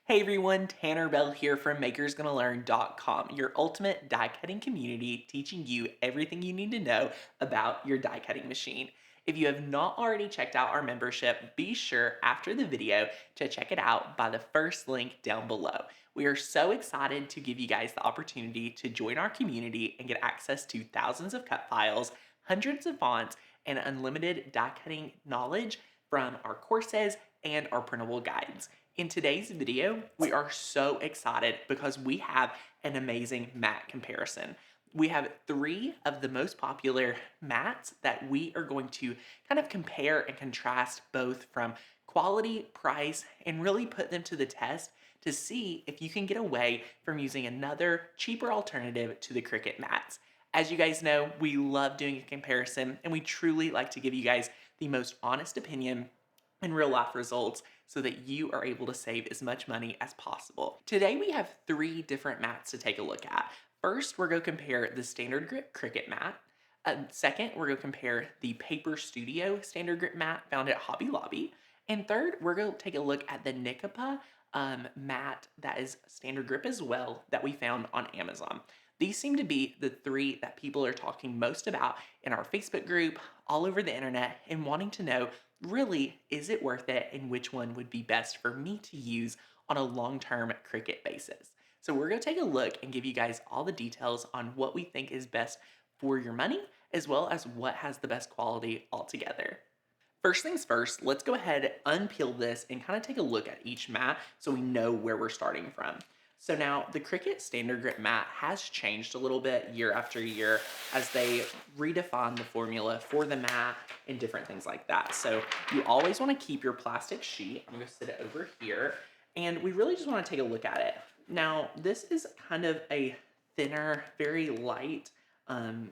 Hey everyone, Tanner Bell here from makersgonnalearn.com, your ultimate die cutting community teaching you everything you need to know about your die cutting machine. If you have not already checked out our membership, be sure after the video to check it out by the first link down below. We are so excited to give you guys the opportunity to join our community and get access to thousands of cut files, hundreds of fonts, and unlimited die cutting knowledge from our courses and our printable guides. In today's video, we are so excited because we have an amazing mat comparison. We have three of the most popular mats that we are going to kind of compare and contrast both from quality, price, and really put them to the test to see if you can get away from using another cheaper alternative to the Cricut mats. As you guys know, we love doing a comparison and we truly like to give you guys the most honest opinion and real life results so that you are able to save as much money as possible. Today we have three different mats to take a look at. First, we're going to compare the StandardGrip Cricut Mat. Second, we're going to compare the Paper Studio StandardGrip Mat found at Hobby Lobby. And third, we're going to take a look at the Neeko mat that is standard grip as well that we found on Amazon. These seem to be the three that people are talking most about in our Facebook group, all over the internet, and wanting to know really, is it worth it and which one would be best for me to use on a long-term Cricut basis. So we're going to take a look and give you guys all the details on what we think is best for your money, as well as what has the best quality altogether. First things first, let's go ahead, unpeel this, and kind of take a look at each mat so we know where we're starting from. So now the Cricut StandardGrip Mat has changed a little bit year after year as they redefine the formula for the mat and different things like that. So you always want to keep your plastic sheet. I'm going to sit it over here, and we really just want to take a look at it. Now this is kind of a thinner, very light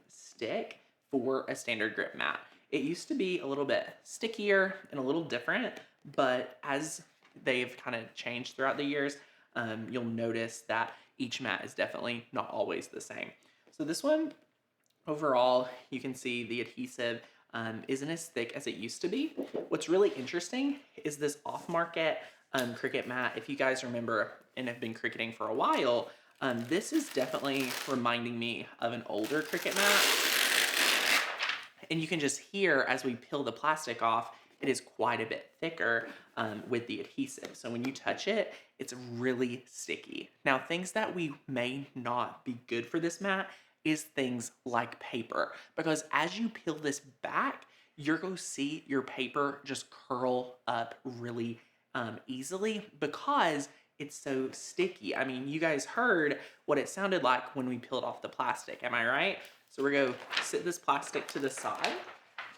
stick for a standard grip mat. It used to be a little bit stickier and a little different, but as they've kind of changed throughout the years, you'll notice that each mat is definitely not always the same. So this one, overall, you can see the adhesive isn't as thick as it used to be. What's really interesting is this off-market Cricut mat. If you guys remember and have been cricketing for a while, this is definitely reminding me of an older Cricut mat. And you can just hear as we peel the plastic off, it is quite a bit thicker with the adhesive. So when you touch it, it's really sticky. Now, things that we may not be good for this mat is things like paper, because as you peel this back, you're going to see your paper just curl up really easily because it's so sticky. I mean, you guys heard what it sounded like when we peeled off the plastic, am I right? So we're going to sit this plastic to the side.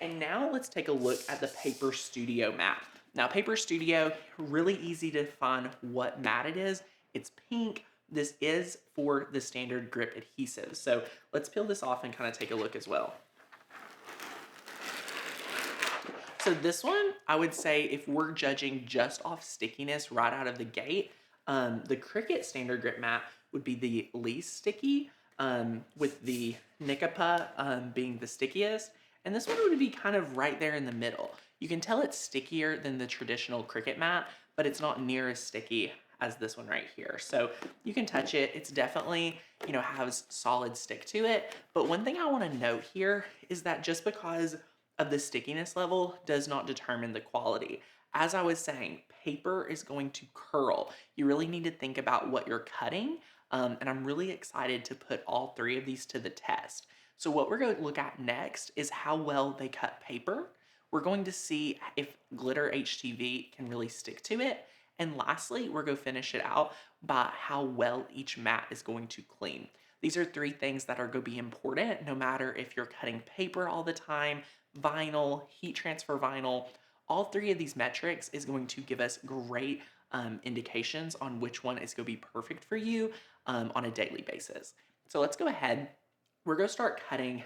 And now let's take a look at the Paper Studio mat. Now, Paper Studio, really easy to find what mat it is. It's pink. This is for the standard grip adhesive. So let's peel this off and kind of take a look as well. So this one, I would say if we're judging just off stickiness right out of the gate, the Cricut Standard Grip Mat would be the least sticky, with the Neeko being the stickiest. And this one would be kind of right there in the middle. You can tell it's stickier than the traditional Cricut mat, but it's not near as sticky as this one right here. So you can touch it. It's definitely, has solid stick to it. But one thing I want to note here is that just because of the stickiness level does not determine the quality. As I was saying, paper is going to curl. You really need to think about what you're cutting. And I'm really excited to put all three of these to the test. So what we're going to look at next is how well they cut paper. We're going to see if glitter HTV can really stick to it. And lastly, we're going to finish it out by how well each mat is going to clean. These are three things that are going to be important no matter if you're cutting paper all the time, vinyl, heat transfer vinyl. All three of these metrics is going to give us great indications on which one is going to be perfect for you on a daily basis. So let's go ahead. We're going to start cutting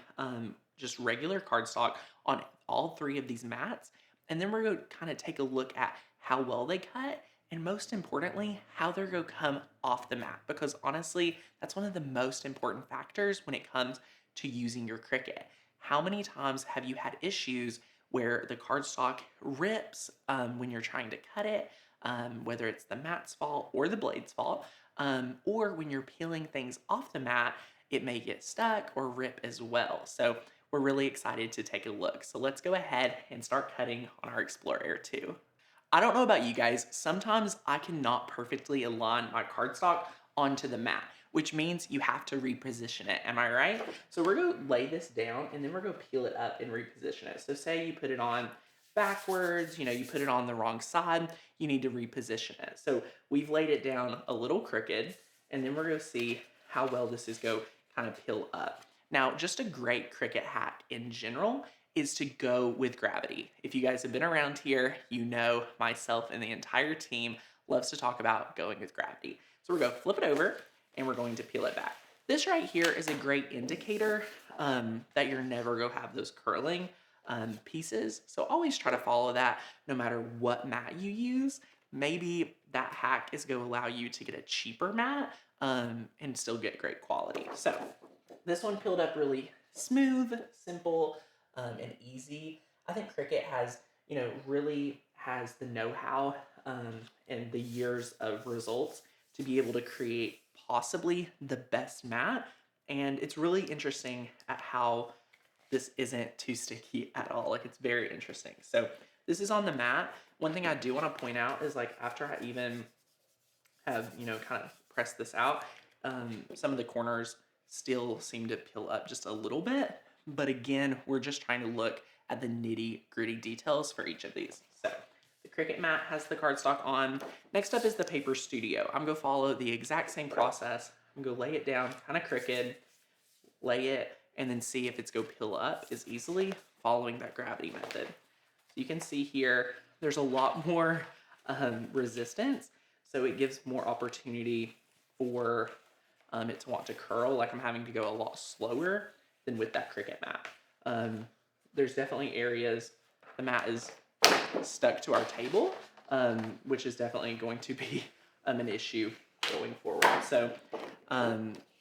just regular cardstock on all three of these mats, and then we're going to kind of take a look at how well they cut, and most importantly, how they're going to come off the mat, because honestly, that's one of the most important factors when it comes to using your Cricut. How many times have you had issues where the cardstock rips when you're trying to cut it? whether it's the mat's fault or the blade's fault, or when you're peeling things off the mat, it may get stuck or rip as well. So we're really excited to take a look. So let's go ahead and start cutting on our Explore Air 2. I don't know about you guys, sometimes I cannot perfectly align my cardstock onto the mat, which means you have to reposition it. Am I right? So we're gonna lay this down and then we're gonna peel it up and reposition it. So say you put it on backwards, you put it on the wrong side, you need to reposition it. So we've laid it down a little crooked, and then we're gonna see how well this is go kind of peel up. Now, just a great Cricut hack in general is to go with gravity. If you guys have been around here, you know myself and the entire team loves to talk about going with gravity. So we're going to flip it over and we're going to peel it back. This right here is a great indicator that you're never going to have those curling pieces. So always try to follow that no matter what mat you use. Maybe that hack is going to allow you to get a cheaper mat and still get great quality. So this one peeled up really smooth, simple, and easy. I think Cricut has, really has the know-how and the years of results to be able to create possibly the best mat. And it's really interesting at how this isn't too sticky at all. Like, it's very interesting. So this is on the mat. One thing I do want to point out is, like, after I even have, kind of pressed this out, some of the corners still seem to peel up just a little bit. But again, we're just trying to look at the nitty-gritty details for each of these. So the Cricut Mat has the cardstock on. Next up is the Paper Studio. I'm going to follow the exact same process. I'm going to lay it down kind of crooked, lay it, and then see if it's going to peel up as easily following that gravity method. So you can see here, there's a lot more resistance, so it gives more opportunity for it to want to curl. Like, I'm having to go a lot slower than with that Cricut Mat. There's definitely areas the mat is stuck to our table, which is definitely going to be an issue going forward. So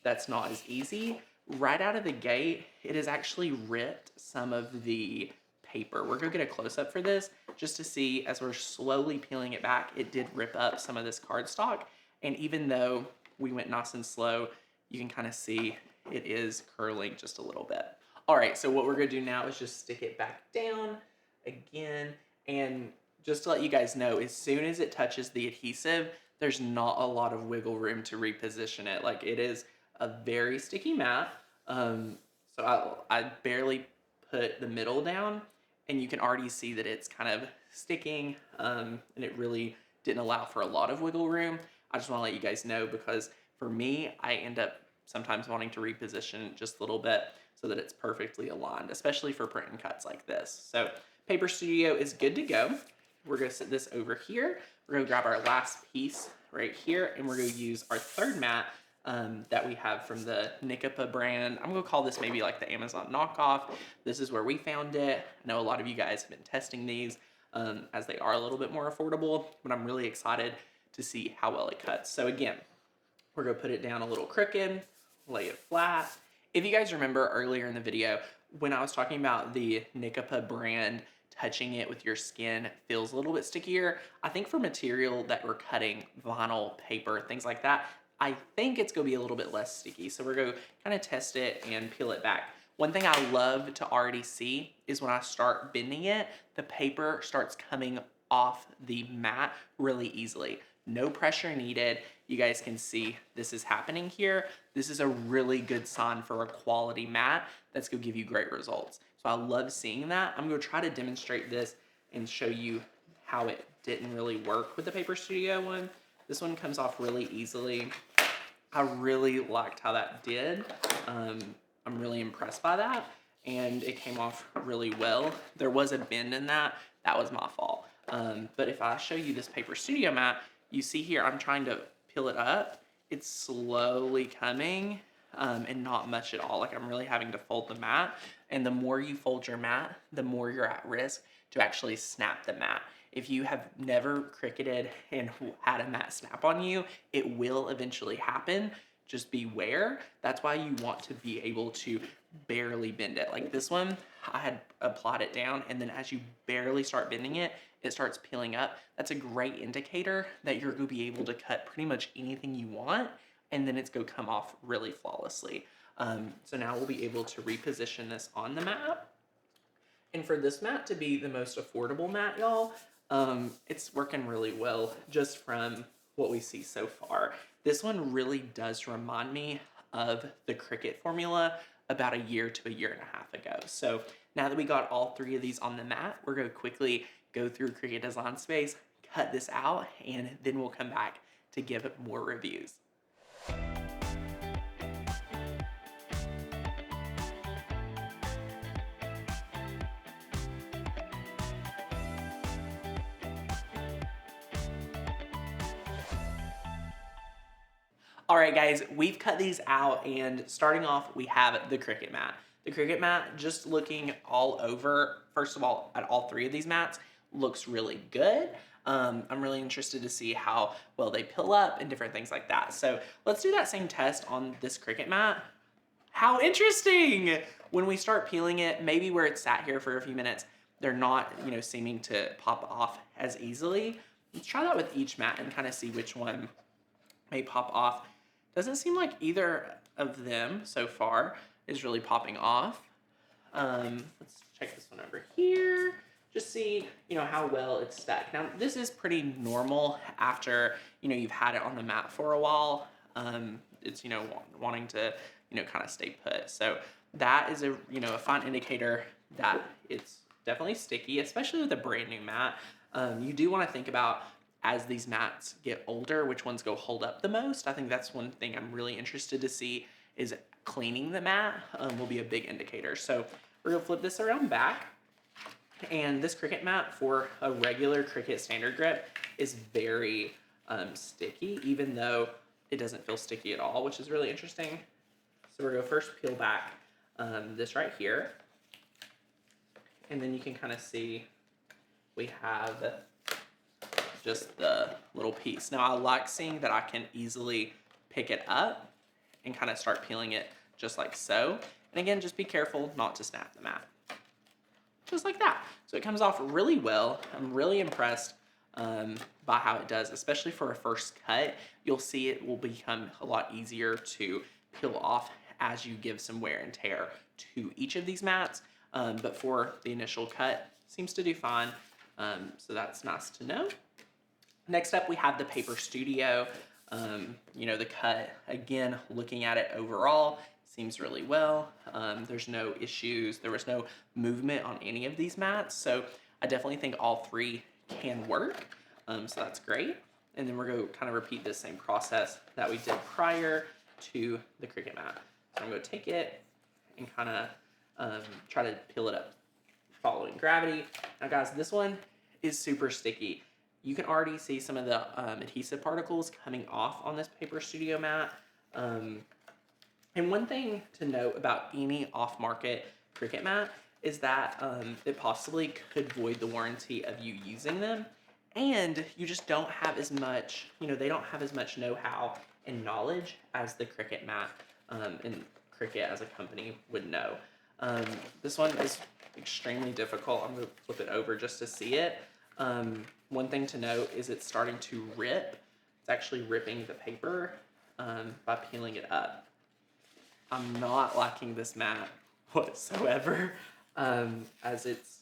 that's not as easy. Right out of the gate, it has actually ripped some of the paper. We're gonna get a close-up for this just to see, as we're slowly peeling it back, it did rip up some of this cardstock. And even though we went nice and slow, you can kind of see it is curling just a little bit. All right, so what we're gonna do now is just stick it back down again. And just to let you guys know, as soon as it touches the adhesive, there's not a lot of wiggle room to reposition it. Like, it is a very sticky mat. So I barely put the middle down, and you can already see that it's kind of sticking, and it really didn't allow for a lot of wiggle room. I just wanna let you guys know, because for me, I end up sometimes wanting to reposition just a little bit so that it's perfectly aligned, especially for print and cuts like this. So Paper Studio is good to go. We're gonna set this over here. We're gonna grab our last piece right here, and we're gonna use our third mat that we have from the Neeko brand. I'm gonna call this maybe like the Amazon knockoff. This is where we found it. I know a lot of you guys have been testing these as they are a little bit more affordable, but I'm really excited to see how well it cuts. So again, we're gonna put it down a little crooked, lay it flat. If you guys remember earlier in the video, when I was talking about the Neeko brand, touching it with your skin feels a little bit stickier. I think for material that we're cutting, vinyl, paper, things like that, I think it's gonna be a little bit less sticky. So we're gonna kind of test it and peel it back. One thing I love to already see is when I start bending it, the paper starts coming off the mat really easily. No pressure needed. You guys can see this is happening here. This is a really good sign for a quality mat that's gonna give you great results. So I love seeing that. I'm gonna try to demonstrate this and show you how it didn't really work with the Paper Studio one. This one comes off really easily. I really liked how that did. I'm really impressed by that, and it came off really well. There was a bend in that. That was my fault. But if I show you this Paper Studio mat, you see here, I'm trying to peel it up. It's slowly coming, and not much at all. Like, I'm really having to fold the mat. And the more you fold your mat, the more you're at risk to actually snap the mat. If you have never Cricutted and had a mat snap on you, it will eventually happen. just beware. That's why you want to be able to barely bend it. Like this one, I had applied it down, and then as you barely start bending it, it starts peeling up. That's a great indicator that you're gonna be able to cut pretty much anything you want, and then it's gonna come off really flawlessly. So now we'll be able to reposition this on the mat. And for this mat to be the most affordable mat, y'all, it's working really well just from what we see so far. This one really does remind me of the Cricut formula about a year to a year and a half ago. So now that we got all three of these on the mat, we're going to quickly go through Cricut Design Space, cut this out, and then we'll come back to give more reviews. All right, guys, we've cut these out, and starting off, we have the Cricut Mat. The Cricut Mat, just looking all over, first of all, at all three of these mats, looks really good. I'm really interested to see how well they peel up and different things like that. So let's do that same test on this Cricut Mat. How interesting! When we start peeling it, maybe where it's sat here for a few minutes, they're not, seeming to pop off as easily. Let's try that with each mat and kind of see which one may pop off. Doesn't seem like either of them so far is really popping off. Let's check this one over here. Just see, how well it's stuck. Now, this is pretty normal after, you've had it on the mat for a while. It's, wanting to, kind of stay put. So that is a fine indicator that it's definitely sticky, especially with a brand new mat. You do want to think about, as these mats get older, which ones go hold up the most. I think that's one thing I'm really interested to see, is cleaning the mat will be a big indicator. So we're gonna flip this around back. And this Cricut mat for a regular Cricut StandardGrip is very sticky, even though it doesn't feel sticky at all, which is really interesting. So we're gonna first peel back this right here. And then you can kind of see we have just the little piece. Now, I like seeing that I can easily pick it up and kind of start peeling it just like so. And again, just be careful not to snap the mat. Just like that. So it comes off really well. I'm really impressed by how it does, especially for a first cut. You'll see it will become a lot easier to peel off as you give some wear and tear to each of these mats. But for the initial cut, seems to do fine. So that's nice to know. Next up, we have the Paper Studio. The cut, again, looking at it overall, seems really well. There's no issues. There was no movement on any of these mats. So I definitely think all three can work. So that's great. And then we're going to kind of repeat the same process that we did prior to the Cricut Mat. So I'm going to take it and kind of try to peel it up following gravity. Now, guys, this one is super sticky. You can already see some of the adhesive particles coming off on this Paper Studio mat. And one thing to note about any off-market Cricut mat is that it possibly could void the warranty of you using them. And you just don't have as much, they don't have as much know-how and knowledge as the Cricut mat and Cricut as a company would know. This one is extremely difficult. I'm going to flip it over just to see it. One thing to note is it's starting to rip. It's actually ripping the paper by peeling it up. I'm not liking this mat whatsoever, as it's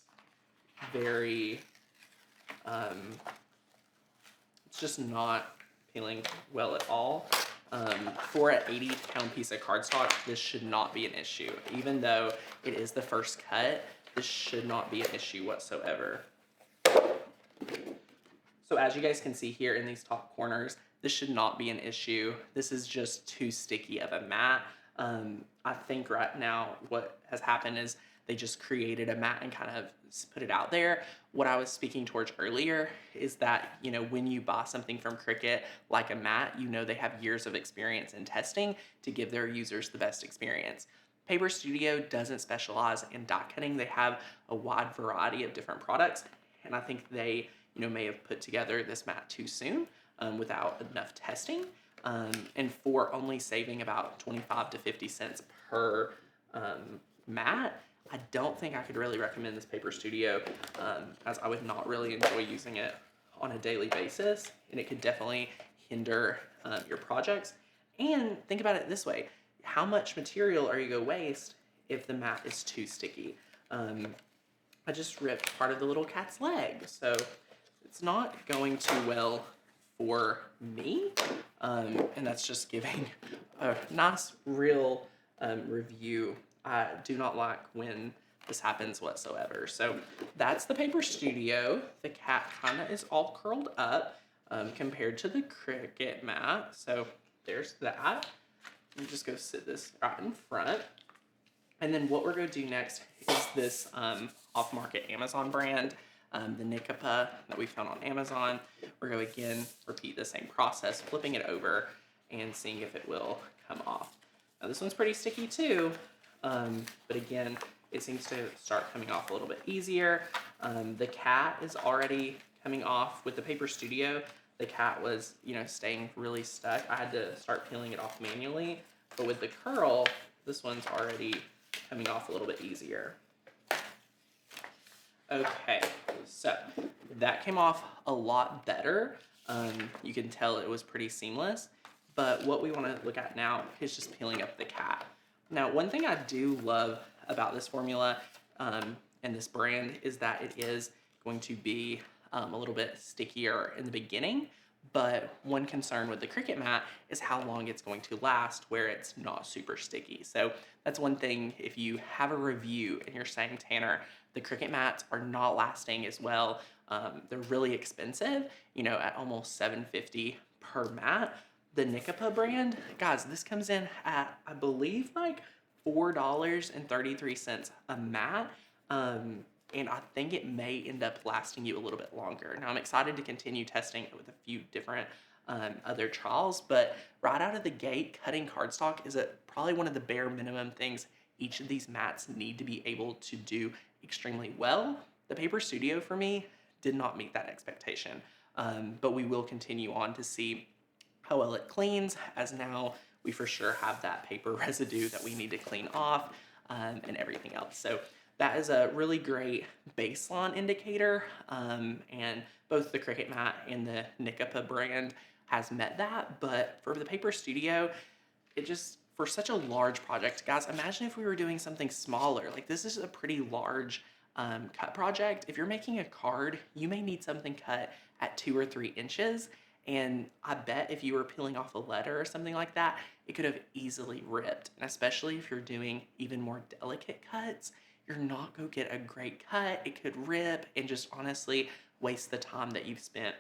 very, it's just not peeling well at all. For an 80-pound piece of cardstock, this should not be an issue. Even though it is the first cut, this should not be an issue whatsoever. So as you guys can see here in these top corners, this should not be an issue. This is just too sticky of a mat. I think right now what has happened is they just created a mat and kind of put it out there. What I was speaking towards earlier is that, when you buy something from Cricut, like a mat, they have years of experience in testing to give their users the best experience. Paper Studio doesn't specialize in die cutting. They have a wide variety of different products, and I think they, may have put together this mat too soon without enough testing. and for only saving about 25 to 50 cents per mat, I don't think I could really recommend this Paper Studio, as I would not really enjoy using it on a daily basis, and it could definitely hinder your projects. And think about it this way: how much material are you going to waste if the mat is too sticky? I just ripped part of the little cat's leg, so it's not going too well for me, and that's just giving a nice real review. I do not like when this happens whatsoever. So that's the Paper Studio. The cat kind of is all curled up compared to the Cricut Mat. So there's that. Let me just go sit this right in front. And then what we're going to do next is this off-market Amazon brand, the Neeko Mat that we found on Amazon. We're going to again repeat the same process, flipping it over and seeing if it will come off. Now this one's pretty sticky too, but again, it seems to start coming off a little bit easier. The cat is already coming off. With the Paper Studio, the cat was, staying really stuck. I had to start peeling it off manually, but with the curl, this one's already coming off a little bit easier. Okay, so that came off a lot better. You can tell it was pretty seamless, but what we want to look at now is just peeling up the cat. Now, one thing I do love about this formula and this brand is that it is going to be a little bit stickier in the beginning, but one concern with the Cricut Mat is how long it's going to last where it's not super sticky. So that's one thing. If you have a review and you're saying, Tanner, the Cricut Mats are not lasting as well, they're really expensive, at almost $7.50 per mat. The Neeko Mat brand, guys, this comes in at, I believe, like $4.33 a mat. And I think it may end up lasting you a little bit longer. Now, I'm excited to continue testing it with a few different other trials, but right out of the gate, cutting cardstock is probably one of the bare minimum things each of these mats need to be able to do extremely well. The Paper Studio, for me, did not meet that expectation, but we will continue on to see how well it cleans, as now we for sure have that paper residue that we need to clean off and everything else. So that is a really great baseline indicator, and both the Cricut Mat and the Neeko Mat brand has met that. But for the Paper Studio, it just, for such a large project, guys, imagine if we were doing something smaller. Like, this is a pretty large cut project. If you're making a card, you may need something cut at 2 or 3 inches. And I bet if you were peeling off a letter or something like that, it could have easily ripped. And especially if you're doing even more delicate cuts, you're not going to get a great cut. It could rip and just honestly waste the time that you've spent,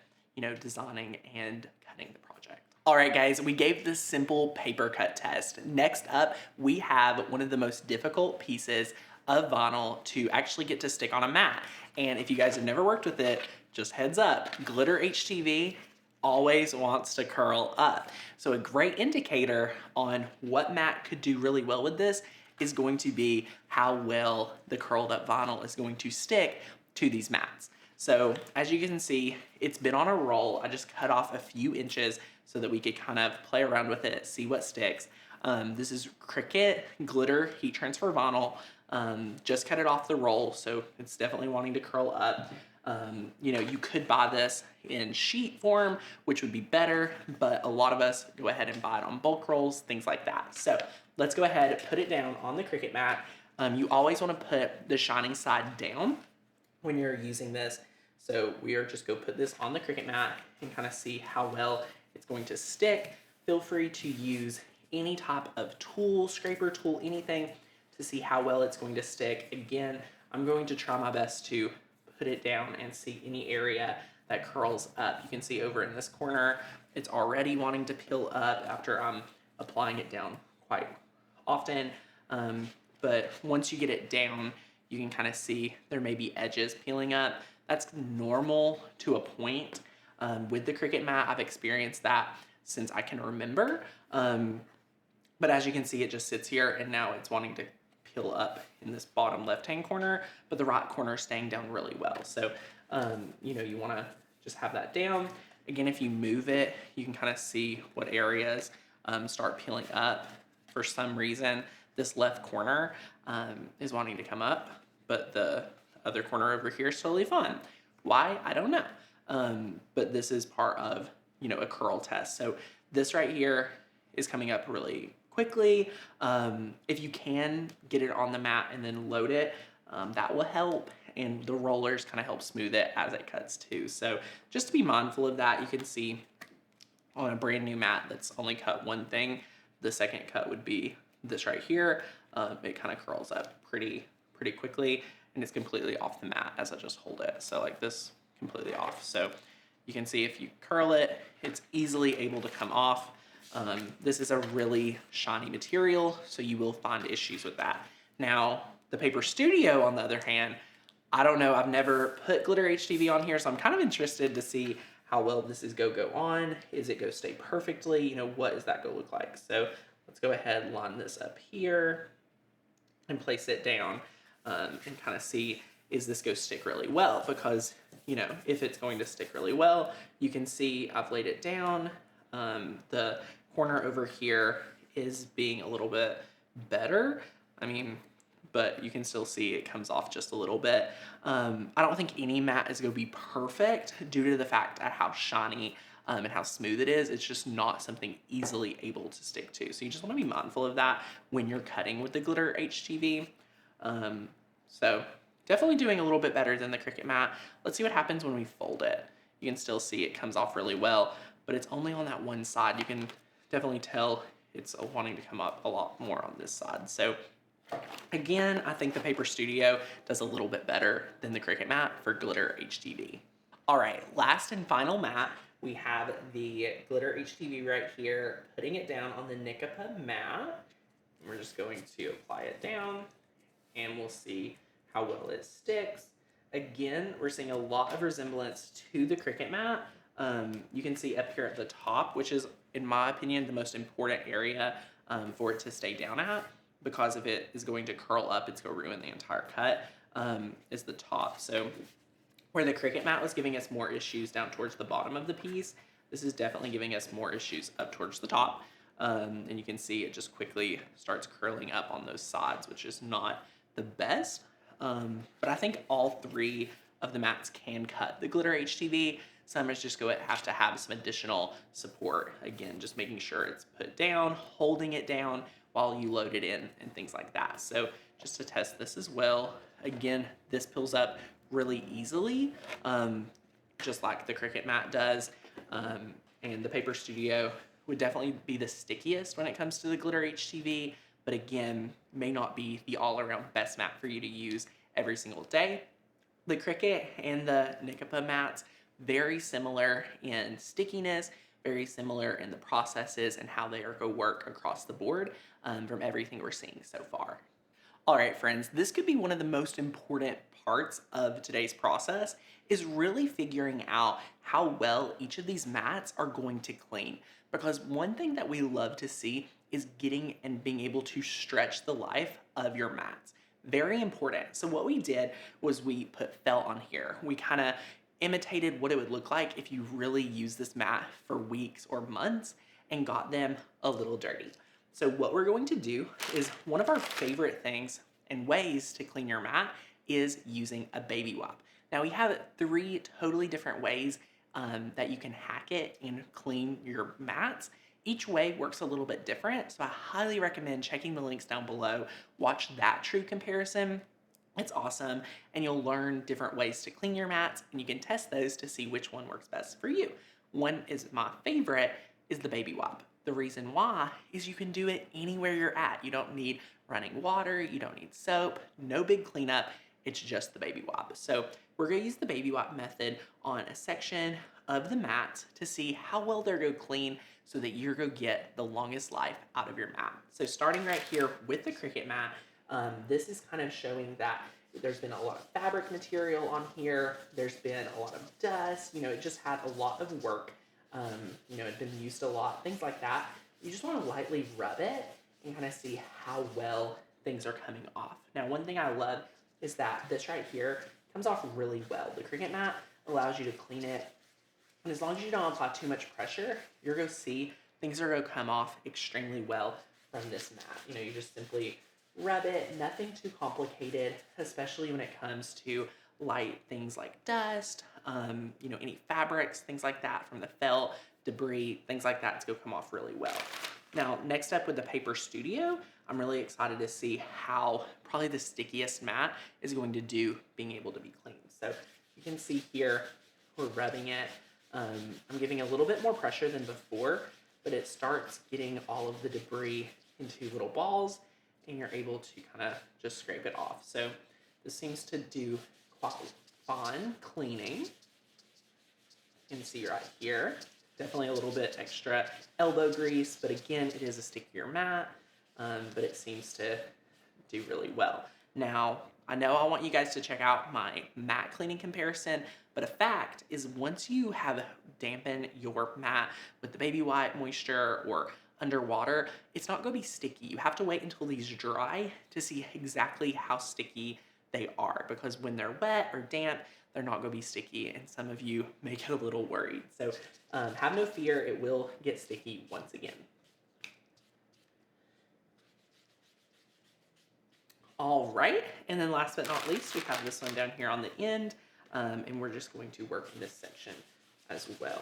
designing and cutting the project. All right, guys, we gave this simple paper cut test. Next up, we have one of the most difficult pieces of vinyl to actually get to stick on a mat. And if you guys have never worked with it, just heads up, glitter HTV always wants to curl up. So a great indicator on what mat could do really well with this is going to be how well the curled up vinyl is going to stick to these mats. So as you can see, it's been on a roll. I just cut off a few inches so that we could kind of play around with it, see what sticks. This is Cricut glitter heat transfer vinyl. Just cut it off the roll, so it's definitely wanting to curl up. You could buy this in sheet form, which would be better, but a lot of us go ahead and buy it on bulk rolls, things like that. So let's go ahead and put it down on the Cricut Mat. You always want to put the shining side down when you're using this. So we are just going to put this on the Cricut Mat and kind of see how well it's going to stick. Feel free to use any type of tool, scraper tool, anything, to see how well it's going to stick. Again, I'm going to try my best to put it down and see any area that curls up. You can see over in this corner, it's already wanting to peel up after I'm applying it down quite often. But once you get it down, you can kind of see there may be edges peeling up. That's normal to a point. With the Cricut Mat, I've experienced that since I can remember. But as you can see, it just sits here and now it's wanting to peel up in this bottom left-hand corner, but the right corner is staying down really well. So, you want to just have that down Again, if you move it, you can kind of see what areas start peeling up. For some reason, this left corner is wanting to come up, but the other corner over here is totally fine. Why? I don't know. But this is part of, a curl test. So this right here is coming up really quickly. If you can get it on the mat and then load it, that will help. And the rollers kind of help smooth it as it cuts too. So just to be mindful of that, you can see on a brand new mat that's only cut one thing, the second cut would be this right here. It kind of curls up pretty quickly, and it's completely off the mat as I just hold it. So like this, completely off. So you can see if you curl it, it's easily able to come off. This is a really shiny material, so you will find issues with that. Now, the Paper Studio, on the other hand, I don't know, I've never put glitter HTV on here, so I'm kind of interested to see how well this is go on. Is it go stay perfectly? What is that go look like? So let's go ahead and line this up here and place it down and kind of see, is this go stick really well? Because, if it's going to stick really well, you can see I've laid it down. The corner over here is being a little bit better. But you can still see it comes off just a little bit. I don't think any mat is going to be perfect due to the fact of how shiny and how smooth it is. It's just not something easily able to stick to. So you just want to be mindful of that when you're cutting with the glitter HTV. So definitely doing a little bit better than the Cricut Mat. Let's see what happens when we fold it. You can still see it comes off really well, but it's only on that one side. You can definitely tell it's wanting to come up a lot more on this side. So again, I think the Paper Studio does a little bit better than the Cricut Mat for glitter HTV. All right, last and final mat, we have the glitter HTV right here, putting it down on the Neeko Mat. We're just going to apply it down, and we'll see how well it sticks. Again, we're seeing a lot of resemblance to the Cricut Mat. You can see up here at the top, which is, in my opinion, the most important area for it to stay down at. Because if it is going to curl up, it's going to ruin the entire cut, is the top. So where the Cricut Mat was giving us more issues down towards the bottom of the piece, this is definitely giving us more issues up towards the top. And you can see it just quickly starts curling up on those sides, which is not the best. But I think all three of the mats can cut the glitter HTV. Some is just going to have some additional support. Again, just making sure it's put down, holding it down while you load it in and things like that. So just to test this as well, again, this peels up really easily, just like the Cricut Mat does. And the Paper Studio would definitely be the stickiest when it comes to the glitter HTV, but again, may not be the all-around best mat for you to use every single day. The Cricut and the Neeko mats, very similar in stickiness, very similar in the processes and how they are going to work across the board from everything we're seeing so far. All right, friends, this could be one of the most important parts of today's process, is really figuring out how well each of these mats are going to clean. Because one thing that we love to see is getting and being able to stretch the life of your mats. Very important. So what we did was we put felt on here. We kind of imitated what it would look like if you really use this mat for weeks or months and got them a little dirty. So what we're going to do is, one of our favorite things and ways to clean your mat is using a baby wipe. Now we have 3 totally different ways that you can hack it and clean your mats. Each way works a little bit different, so I highly recommend checking the links down below. Watch that true comparison. It's awesome, and you'll learn different ways to clean your mats, and you can test those to see which one works best for you. One is my favorite, is the baby wipe. The reason why is you can do it anywhere you're at. You don't need running water, you don't need soap, no big cleanup, it's just the baby wipe. So we're gonna use the baby wipe method on a section of the mat to see how well they're gonna clean so that you're gonna get the longest life out of your mat. So starting right here with the Cricut Mat, this is kind of showing that there's been a lot of fabric material on here. There's been a lot of dust. It just had a lot of work. It'd been used a lot, things like that. You just want to lightly rub it and kind of see how well things are coming off. Now, one thing I love is that this right here comes off really well. The Cricut Mat allows you to clean it And as long as you don't apply too much pressure, you're going to see things are going to come off extremely well from this mat. You just simply rub it, nothing too complicated, especially when it comes to light things like dust, any fabrics, things like that from the felt, debris, things like that. It's going to come off really well. Now, next up with the Paper Studio, I'm really excited to see how probably the stickiest mat is going to do being able to be cleaned. So you can see here, we're rubbing it. I'm giving a little bit more pressure than before, but it starts getting all of the debris into little balls, and you're able to kind of just scrape it off. So this seems to do quite fun cleaning. You can see right here, definitely a little bit extra elbow grease, but again, it is a stickier mat, but it seems to do really well. Now, I know I want you guys to check out my mat cleaning comparison, but a fact is once you have dampened your mat with the baby wipe moisture or underwater, it's not going to be sticky. You have to wait until these dry to see exactly how sticky they are, because when they're wet or damp, they're not going to be sticky, and some of you may get a little worried. So have no fear, it will get sticky once again. All right, and then last but not least, we have this one down here on the end, and we're just going to work in this section as well.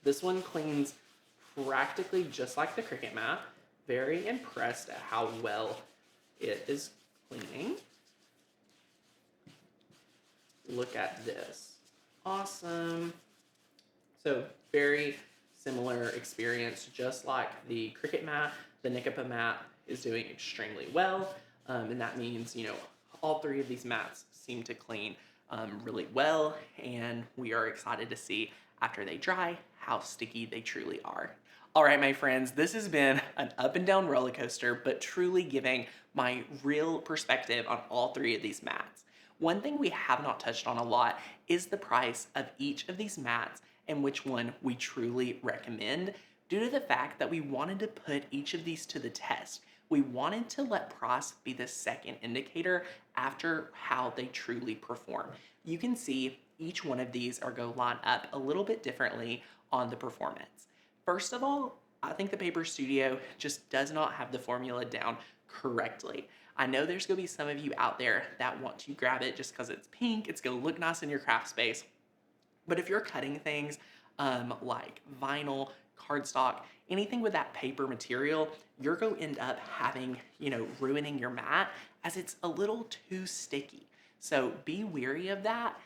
This one cleans practically just like the Cricut Mat. Very impressed at how well it is cleaning. Look at this. Awesome. So very similar experience, just like the Cricut Mat. The Neeko Mat is doing extremely well. And that means, all three of these mats seem to clean really well. And we are excited to see after they dry how sticky they truly are. All right, my friends, this has been an up and down roller coaster, but truly giving my real perspective on all three of these mats. One thing we have not touched on a lot is the price of each of these mats and which one we truly recommend, due to the fact that we wanted to put each of these to the test. We wanted to let price be the second indicator after how they truly perform. You can see each one of these are going to line up a little bit differently on the performance. First of all, I think the Paper Studio just does not have the formula down correctly. I know there's going to be some of you out there that want to grab it just because it's pink, it's going to look nice in your craft space. But if you're cutting things like vinyl, cardstock, anything with that paper material, you're going to end up having, ruining your mat, as it's a little too sticky. So be wary of that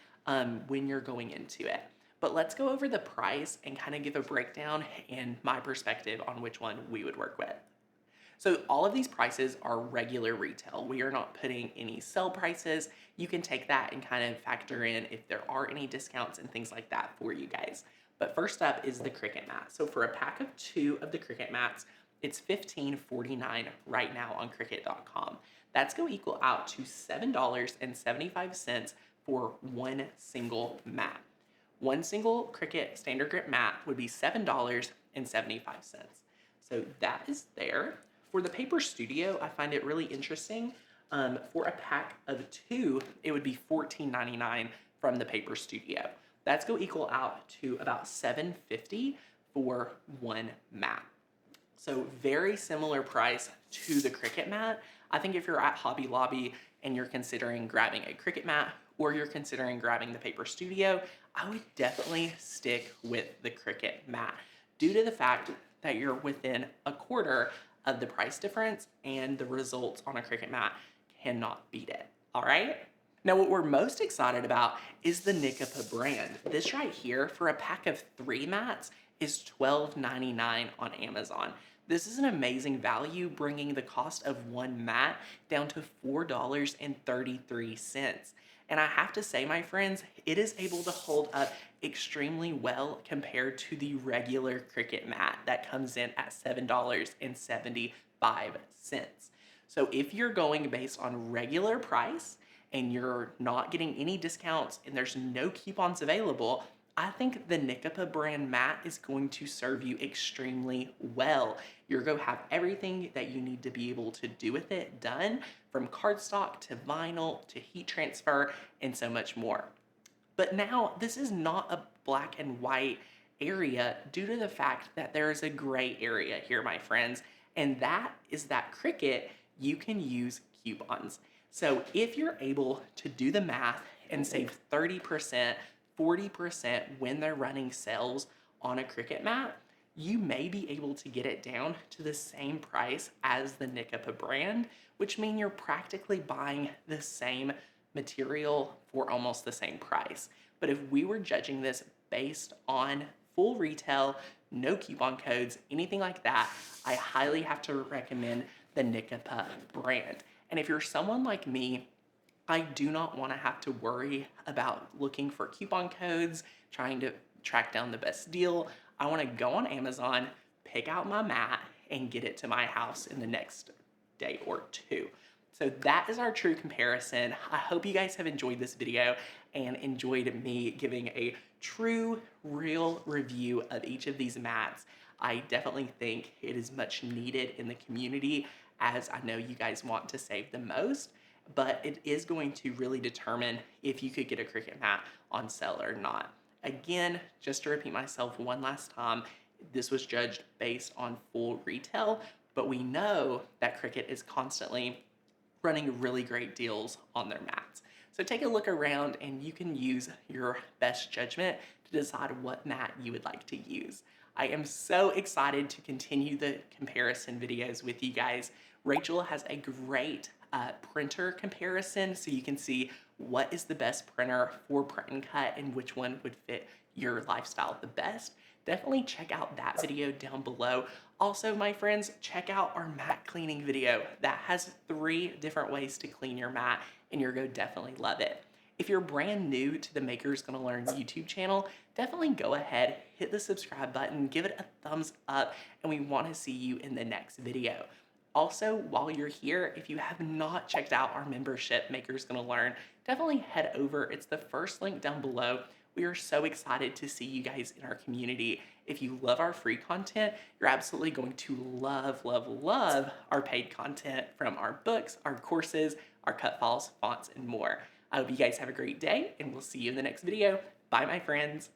when you're going into it. But let's go over the price and kind of give a breakdown and my perspective on which one we would work with. So all of these prices are regular retail. We are not putting any sale prices. You can take that and kind of factor in if there are any discounts and things like that for you guys. But first up is the Cricut Mat. So for a pack of 2 of the Cricut Mats, it's $15.49 right now on Cricut.com. That's going to equal out to $7.75 for one single mat. One single Cricut StandardGrip Mat would be $7.75. So that is there. For the Paper Studio, I find it really interesting. For a pack of 2, it would be $14.99 from the Paper Studio. That's going to equal out to about $7.50 for one mat. So very similar price to the Cricut Mat. I think if you're at Hobby Lobby and you're considering grabbing a Cricut Mat or you're considering grabbing the Paper Studio, I would definitely stick with the Cricut Mat due to the fact that you're within a quarter of the price difference, and the results on a Cricut Mat cannot beat it. All right? Now, what we're most excited about is the Neeko brand. This right here, for a pack of 3 mats, is $12.99 on Amazon. This is an amazing value, bringing the cost of one mat down to $4.33. And I have to say, my friends, it is able to hold up extremely well compared to the regular Cricut Mat that comes in at $7.75. So if you're going based on regular price and you're not getting any discounts and there's no coupons available, I think the Neeko brand mat is going to serve you extremely well. You're going to have everything that you need to be able to do with it done, from cardstock to vinyl to heat transfer and so much more. But now, this is not a black and white area due to the fact that there is a gray area here, my friends, and that is that Cricut, you can use coupons. So if you're able to do the math and save 30%, 40% when they're running sales on a Cricut mat, you may be able to get it down to the same price as the Neeko brand, which means you're practically buying the same material for almost the same price. But if we were judging this based on full retail, no coupon codes, anything like that, I highly have to recommend the Neeko brand. And if you're someone like me, I do not want to have to worry about looking for coupon codes, trying to track down the best deal. I want to go on Amazon, pick out my mat, and get it to my house in the next day or two. So that is our true comparison. I hope you guys have enjoyed this video and enjoyed me giving a true, real review of each of these mats. I definitely think it is much needed in the community, as I know you guys want to save the most, but it is going to really determine if you could get a Cricut mat on sale or not. Again, just to repeat myself one last time, this was judged based on full retail, but we know that Cricut is constantly running really great deals on their mats. So take a look around and you can use your best judgment to decide what mat you would like to use. I am so excited to continue the comparison videos with you guys. Rachel has a great printer comparison, so you can see what is the best printer for print and cut and which one would fit your lifestyle the best. Definitely check out that video down below. Also, my friends, check out our mat cleaning video. That has 3 different ways to clean your mat, and you're going to definitely love it. If you're brand new to the Makers Gonna Learn YouTube channel, definitely go ahead, hit the subscribe button, give it a thumbs up, and we want to see you in the next video. Also, while you're here, if you have not checked out our membership, Makers Gonna Learn, definitely head over. It's the first link down below. We are so excited to see you guys in our community. If you love our free content, you're absolutely going to love, love, love our paid content from our books, our courses, our cut files, fonts, and more. I hope you guys have a great day, and we'll see you in the next video. Bye, my friends.